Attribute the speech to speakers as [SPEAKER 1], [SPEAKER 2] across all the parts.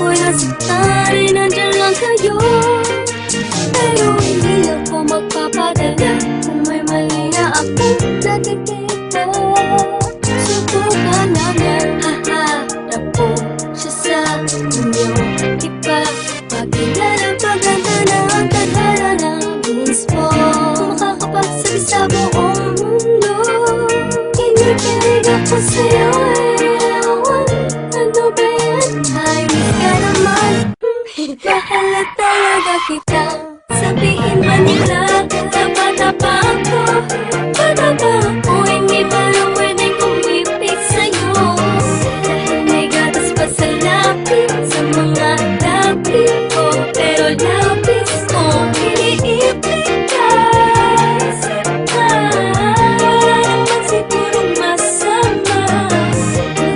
[SPEAKER 1] ako'y nasaktan ay nandyan lang kayo. Pero hindi ako magpapadala kung may mali na akong nakikita. Subukan lang yan, haharap ko siya sa inyo. Ipapakilala paganda na ang tadhana ng mismo. Kung makakapagsabi sa buong mundo, kinikilig ako sa'yo ewan. Ano ba yan? Ay, miss ka naman. Mahal na talaga kita. Sabihin man nila, tapa-tapa ako. Patapa ako, hindi ba lang pwedeng kumipit sa'yo? Dahil may gatas pa sa lapis, sa mga lapis ko. Pero lapis ko, iniipit ka. Isip ka, wala naman sigurong masama.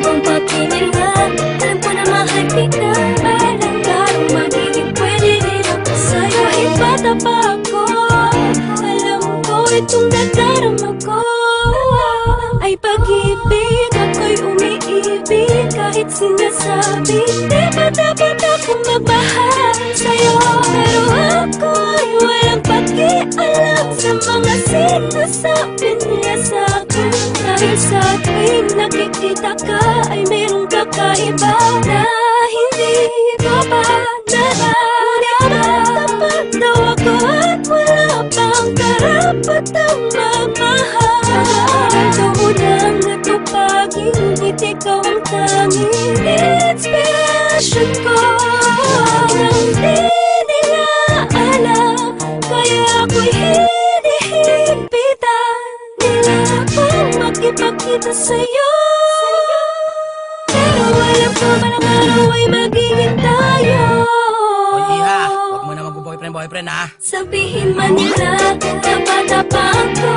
[SPEAKER 1] Kung patingin nga, alam ko na mahal kita. Alam garong magiging pwede rin ako sa'yo. Ipatapa ako, alam ko itong nadarama ko ay pag-ibig, ako'y umiibig kahit sinasabi. Di ba dapat akong magmahal sa'yo? Pero ako'y walang pakialam sa mga sinasabi niya sa'kin. Dahil sa tuwing nakikita ka ay mayroong kakaiba na hindi ko pa nararamdaman. Daw ako at wala pang karapatang magmahal. Doon lang natupagin, ngiti ko ang tanging inspirasyon ko. Nang di nila alam, kaya ako'y hinihipitan nila akong makipagkita sa'yo. Pero alam ko man ang araw ay magiging tayo.
[SPEAKER 2] O Iha, huwag mo na mag-boyfriend ha.
[SPEAKER 1] Sabihin man nila, tapa-tapa ako.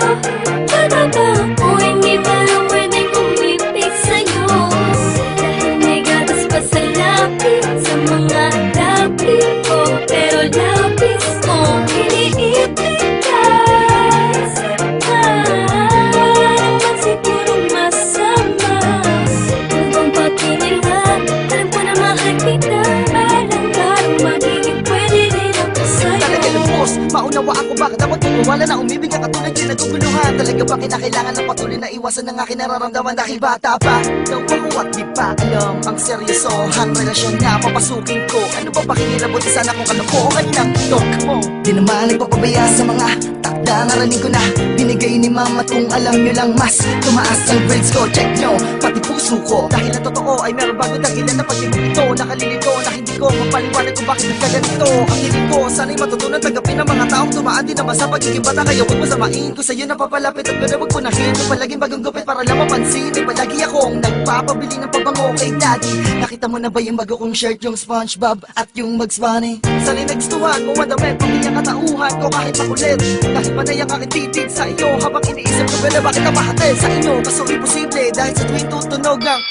[SPEAKER 1] Patapa ako, hindi ba lang pwedeng kumipit sa'yo? Dahil may gatas pa sa lapis, sa mga lapis ko. Pero lapis ko, iniipit ka. Isip ka, wala naman sigurong masama. Kung patingin nga, alam ko na mahal kita. Alam garong magiging pwede rin ako sa'yo.
[SPEAKER 3] Talaga lubos, maunawa ako bakit dapat wala na umibig ang katulad yung naguguluhan. Talaga ba kinakailangan ng patuloy na iwasan ng aking nararamdaman dahil bata pa? Daw ako at di pa alam ang seryosohang relasyon na papasukin ko. Ano ba pakikilabot sana kung kalokohan ng tok mo? Di naman nagpapabaya sa mga takda ng araling ko na binigay ni mama. Kung alam nyo lang mas tumaas ang grades ko. Check nyo, pati puso ko. Dahil ang totoo ay meron bago dahilan na pag-ibig ito. Nakalilito na hindi ko mapaliwanag kung bakit nagkaganito. Ang hiling ko, sana'y matutunan tanggapin ng mga taong tumaan din naman sa pagiging bata. Kaya huwag masamain ko sa'yo na papalapit at gano'n magpunahin. Kung palaging bagong gupit para lang mapansin. Ay palagi akong nagpapabili ng pabango kay daddy. Nakita mo na ba yung bago kong shirt, yung SpongeBob at yung Bugs Bunny? Sana'y nagustuhan mo ang damit, pamilyang katauhan ko kahit makulit. Dahil panay ang aking titig sa iyo habang iniisip ko pala bakit napahatid sa inyo. Kaso imposible dahil sa tuwing tutunog ang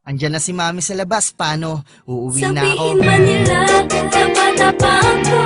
[SPEAKER 3] andyan na si mami sa labas, paano? Uuwi na ako.
[SPEAKER 1] Sabihin man nila, tapa-tapa ako.